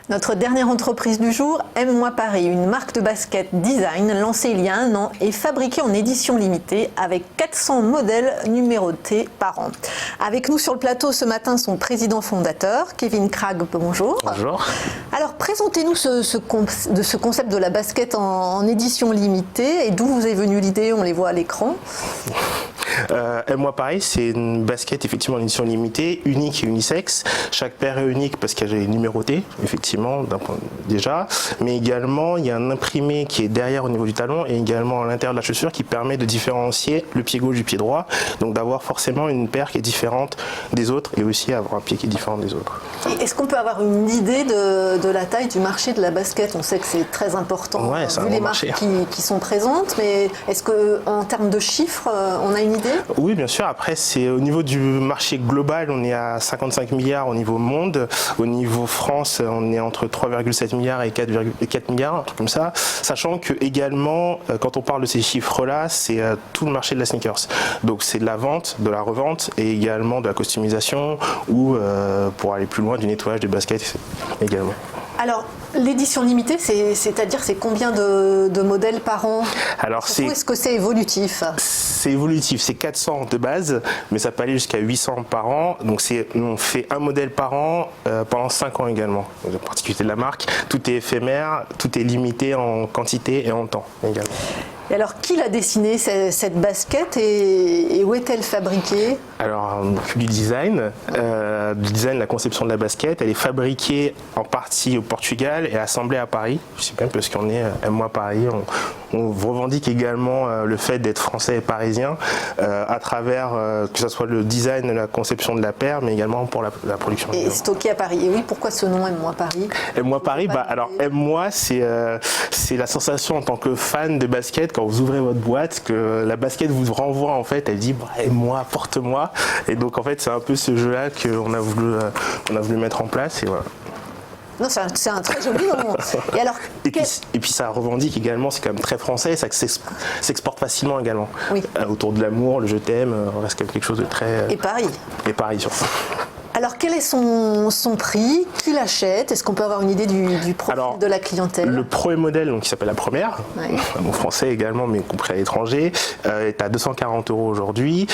Notre dernière entreprise du jour, Aime-moi Paris, une marque de basket design lancée il y a 1 an et fabriquée en édition limitée avec 400 modèles numérotés par an. Avec nous sur le plateau ce matin son président fondateur, Kevin Krag, bonjour. Bonjour. Alors présentez-nous ce concept de la basket en édition limitée et d'où vous est venue l'idée, on les voit à l'écran. Aime-moi Paris, c'est une basket effectivement en édition limitée, unique et unisexe. Chaque paire est unique parce qu'elle est numérotée, effectivement, d'un point déjà. Mais également, il y a un imprimé qui est derrière au niveau du talon et également à l'intérieur de la chaussure qui permet de différencier le pied gauche du pied droit. Donc d'avoir forcément une paire qui est différente des autres et aussi avoir un pied qui est différent des autres. Est-ce qu'on peut avoir une idée de la taille du marché de la basket? On sait que c'est très important vu les marques qui sont présentes, mais est-ce qu'en termes de chiffres, on a une idée? Oui, bien sûr. Après, c'est au niveau du marché global, on est à 55 milliards au niveau monde. Au niveau France, on est entre 3,7 milliards et 4,4 milliards, un truc comme ça. Sachant que également, quand on parle de ces chiffres-là, c'est tout le marché de la sneakers. Donc c'est de la vente, de la revente et également de la customisation ou pour aller plus loin du nettoyage de baskets également. Alors, l'édition limitée, c'est-à-dire c'est combien de modèles par an? Alors, est-ce que c'est évolutif? C'est évolutif, c'est 400 de base, mais ça peut aller jusqu'à 800 par an. Donc on fait un modèle par an pendant 5 ans également. La particularité de la marque, tout est éphémère, tout est limité en quantité et en temps également. Et alors, qui l'a dessinée cette basket et où est-elle fabriquée? Alors, du design, la conception de la basket, elle est fabriquée en partie au Portugal et assemblée à Paris. Je sais bien parce qu'on est Aime-moi Paris. On revendique également le fait d'être français et parisien à travers que ce soit le design, la conception de la paire, mais également pour la production. Et stocké à Paris. Et oui, pourquoi ce nom Aime-moi Paris? Aime-moi Paris, alors Aime-moi, c'est la sensation en tant que fan de basket quand vous ouvrez votre boîte, que la basket vous renvoie en fait, elle dit aime-moi, porte-moi. Et donc en fait c'est un peu ce jeu-là qu'on a voulu mettre en place et voilà. Non, c'est un très joli nom. Et alors, et puis ça revendique également, c'est quand même très français, ça s'exporte facilement également. Oui. Autour de l'amour, le je t'aime, reste quelque chose de très. Et Paris. Et Paris surtout. Alors, quel est son prix? Qui l'achète? Est-ce qu'on peut avoir une idée du profil de la clientèle? Le premier modèle, donc, qui s'appelle la première, un mot français également, mais compris à l'étranger, est à 240 € aujourd'hui.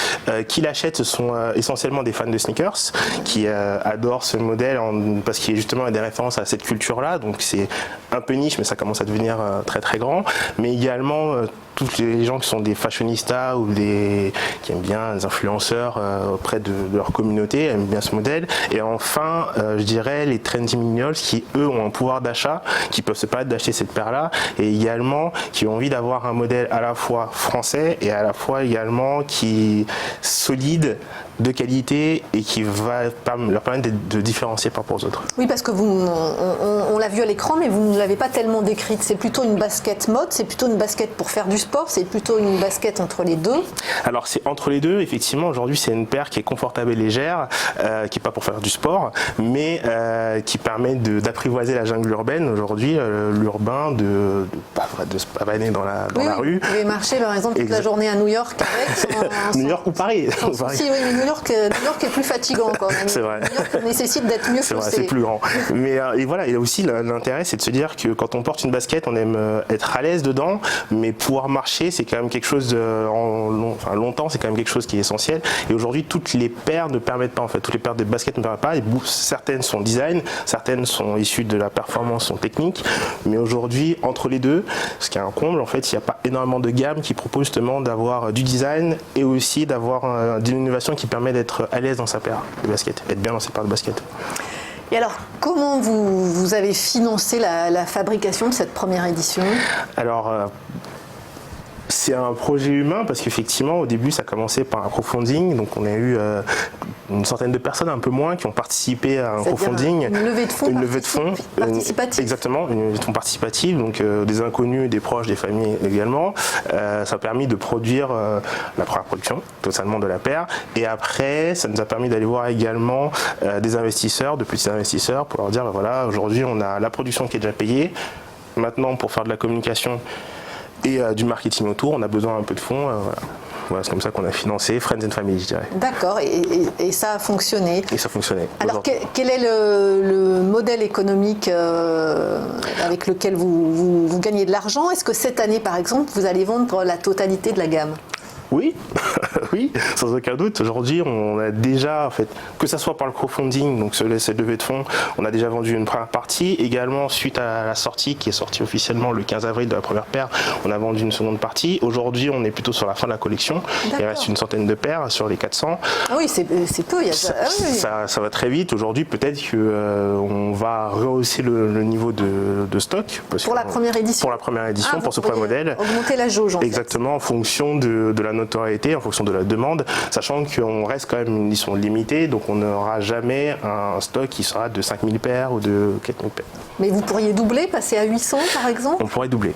Qui l'achète, ce sont essentiellement des fans de sneakers qui adorent ce modèle parce qu'il justement a des références à cette culture-là. Donc c'est un peu niche, mais ça commence à devenir très très grand. Mais également tous les gens qui sont des fashionistas ou qui aiment bien les influenceurs auprès de leur communauté aiment bien ce modèle. Et enfin, je dirais les trendy millennials qui eux ont un pouvoir d'achat, qui peuvent se permettre d'acheter cette paire-là, et également qui ont envie d'avoir un modèle à la fois français et à la fois également qui solide, de qualité et qui va leur permettre de différencier par rapport aux autres. Oui, parce que on l'a vu à l'écran, mais vous ne l'avez pas tellement décrite. C'est plutôt une basket mode, c'est plutôt une basket pour faire du sport, c'est plutôt une basket entre les deux. Alors c'est entre les deux, effectivement. Aujourd'hui c'est une paire qui est confortable et légère, qui n'est pas pour faire du sport, mais qui permet d'apprivoiser la jungle urbaine. Aujourd'hui, l'urbain de se pavaner dans la rue. Vous pouvez marcher par exemple toute la journée à New York avec. New York ou Paris. Si, oui, mais New York est plus fatigant quand même. C'est vrai. New York nécessite d'être mieux chaussé. C'est vrai, c'est plus grand. Mais et voilà, et aussi l'intérêt, c'est de se dire que quand on porte une basket, on aime être à l'aise dedans, mais pouvoir marcher, c'est quand même quelque chose longtemps, c'est quand même quelque chose qui est essentiel. Et aujourd'hui, toutes les paires ne permettent pas, en fait, toutes les paires de baskets ne permettent pas. Et certaines sont design, certaines sont issues de la performance, sont techniques. Mais aujourd'hui, entre les deux, ce qui est un comble, en fait, il n'y a pas énormément de gamme qui propose justement d'avoir du design et aussi d'avoir d'une innovation qui permet d'être à l'aise dans sa paire de basket, être bien dans sa paire de basket. Et alors, comment vous avez financé la fabrication de cette première édition? Alors, c'est un projet humain parce qu'effectivement, au début, ça a commencé par un crowdfunding. Donc, on a eu une centaine de personnes, un peu moins, qui ont participé à un crowdfunding. Une levée de fonds participative. Exactement, une levée de fonds participative. Donc, des inconnus, des proches, des familles également. Ça a permis de produire la première production, totalement de la paire. Et après, ça nous a permis d'aller voir également des investisseurs, de petits investisseurs, pour leur dire, voilà, aujourd'hui, on a la production qui est déjà payée. Maintenant, pour faire de la communication et du marketing autour, on a besoin un peu de fonds. Voilà. Voilà, c'est comme ça qu'on a financé Friends and Family, je dirais. D'accord, et ça a fonctionné. Et ça fonctionnait. Alors quel est le modèle économique avec lequel vous gagnez de l'argent? Est-ce que cette année, par exemple, vous allez vendre la totalité de la gamme? Oui, oui, sans aucun doute. Aujourd'hui, on a déjà, en fait, que ce soit par le crowdfunding, donc cette levée de fonds, on a déjà vendu une première partie. Également, suite à la sortie, qui est sortie officiellement le 15 avril de la première paire, on a vendu une seconde partie. Aujourd'hui, on est plutôt sur la fin de la collection. Il reste une centaine de paires sur les 400. Ah oui, c'est peu. Ça va très vite. Aujourd'hui, peut-être qu'on va rehausser le niveau de stock. Pour la première édition. Pour la première édition, pour ce premier modèle. Augmenter la jauge, en fait. Exactement, en fonction de la notoriété, en fonction de la demande, sachant qu'on reste quand même une édition limitée, donc on n'aura jamais un stock qui sera de 5000 paires ou de 4000 paires. Mais vous pourriez doubler, passer à 800 par exemple? On pourrait doubler.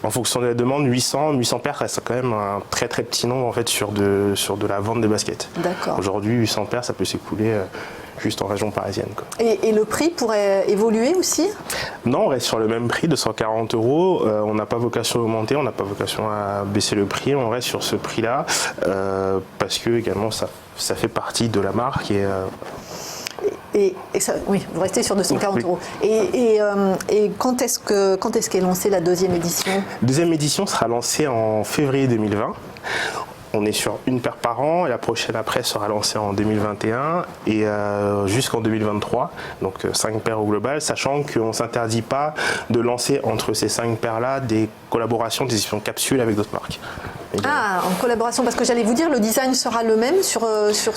En fonction de la demande, 800 paires reste quand même un très très petit nombre en fait sur de la vente des baskets. D'accord. Aujourd'hui, 800 paires, ça peut s'écouler juste en région parisienne, quoi. Et le prix pourrait évoluer aussi? Non, on reste sur le même prix de 140 €. On n'a pas vocation à augmenter, on n'a pas vocation à baisser le prix. On reste sur ce prix-là parce que également ça fait partie de la marque et ça, oui, vous restez sur 240 €. Et quand est-ce qu'est lancée la deuxième édition? Deuxième édition sera lancée en février 2020. On est sur une paire par an et la prochaine après sera lancée en 2021 et jusqu'en 2023, donc 5 paires au global, sachant qu'on ne s'interdit pas de lancer entre ces 5 paires-là des collaborations, des éditions capsules avec d'autres marques. Ah, en collaboration, parce que j'allais vous dire, le design sera le même sur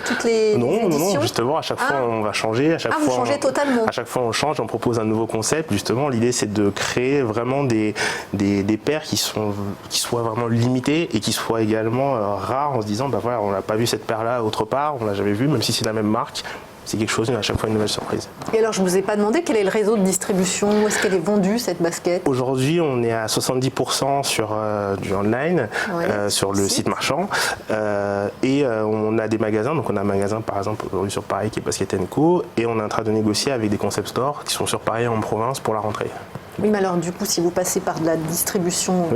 toutes les éditions? Non, justement, à chaque fois on va changer. Vous changez totalement? À chaque fois on change, on propose un nouveau concept. Justement, l'idée c'est de créer vraiment des paires qui soient vraiment limitées et qui soient également rares, en se disant, bah voilà, on n'a pas vu cette paire-là autre part, on l'a jamais vue, même si c'est la même marque. C'est quelque chose, à chaque fois une nouvelle surprise. Et alors, je ne vous ai pas demandé quel est le réseau de distribution, où est-ce qu'elle est vendue, cette basket? Aujourd'hui, on est à 70% sur du online, sur le site marchand. Et on a des magasins. Donc, on a un magasin, par exemple, aujourd'hui sur Paris, qui est Basket & Co. Et on est en train de négocier avec des concept stores qui sont sur Paris en province pour la rentrée. Oui, mais alors, du coup, si vous passez par de la distribution,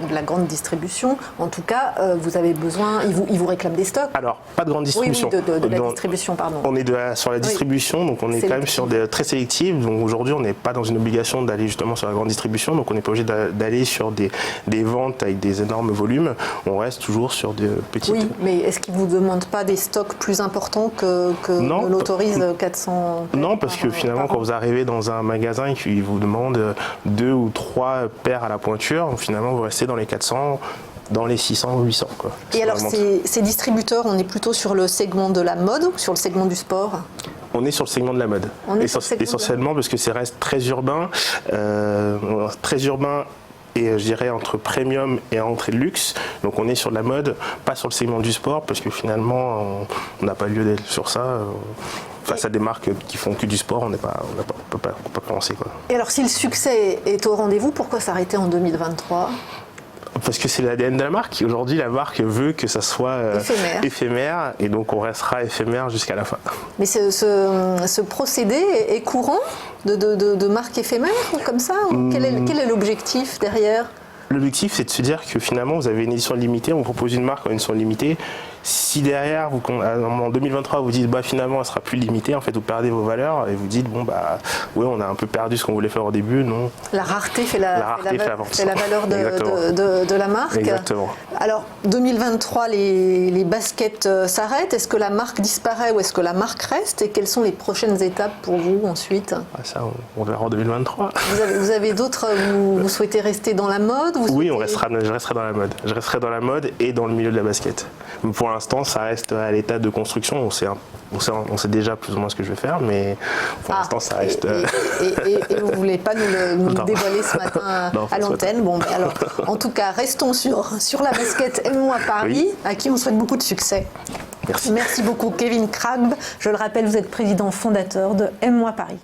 de la grande distribution, en tout cas, vous avez besoin, ils vous réclament des stocks? Alors, pas de grande distribution. Oui, de la distribution, pardon. On est sur la distribution, donc on est quand même sur des très sélectifs. Donc aujourd'hui, on n'est pas dans une obligation d'aller justement sur la grande distribution, donc on n'est pas obligé d'aller sur des ventes avec des énormes volumes. On reste toujours sur des petites. Oui, mais est-ce qu'ils ne vous demandent pas des stocks plus importants que l'autorise 400? Non, parce que finalement, quand vous arrivez dans un magasin et qu'ils vous demandent 2 ou 3 paires à la pointure, finalement, vous restez dans les 400. Dans les 600 ou 800. Quoi. Et alors, ces distributeurs, on est plutôt sur le segment de la mode ou sur le segment du sport? On est sur le segment de la mode. Essentiellement parce que ça reste très urbain. Et je dirais entre premium et entrée de luxe. Donc on est sur de la mode, pas sur le segment du sport, parce que finalement, on n'a pas lieu d'être sur ça. Face à des marques qui font que du sport, on ne peut pas commencer. Quoi. Et alors, si le succès est au rendez-vous, pourquoi s'arrêter en 2023 ? Parce que c'est l'ADN de la marque. Aujourd'hui, la marque veut que ça soit éphémère et donc on restera éphémère jusqu'à la fin. Mais ce procédé est courant de marque éphémère comme ça quel est l'objectif derrière ? L'objectif, c'est de se dire que finalement, vous avez une édition limitée, on propose une marque en édition limitée. Si derrière, en 2023, vous dites finalement, elle sera plus limitée, en fait, vous perdez vos valeurs et vous dites on a un peu perdu ce qu'on voulait faire au début, non. La rareté fait la valeur de la marque. Exactement. Alors, 2023, les baskets s'arrêtent. Est-ce que la marque disparaît ou est-ce que la marque reste? Et quelles sont les prochaines étapes pour vous ensuite? Ça, on verra en 2023. Vous avez d'autres, vous souhaitez rester dans la mode? Oui, je resterai dans la mode. Je resterai dans la mode et dans le milieu de la basket. Mais pour l'instant, ça reste à l'état de construction. On sait déjà plus ou moins ce que je vais faire, mais pour l'instant, ça reste. Et vous ne voulez pas nous le dévoiler ce matin à l'antenne. Bon, alors, en tout cas, restons sur la basket Aime-moi Paris, à qui on souhaite beaucoup de succès. Merci. Merci beaucoup, Kevin Kragb. Je le rappelle, vous êtes président fondateur de Aime-moi Paris.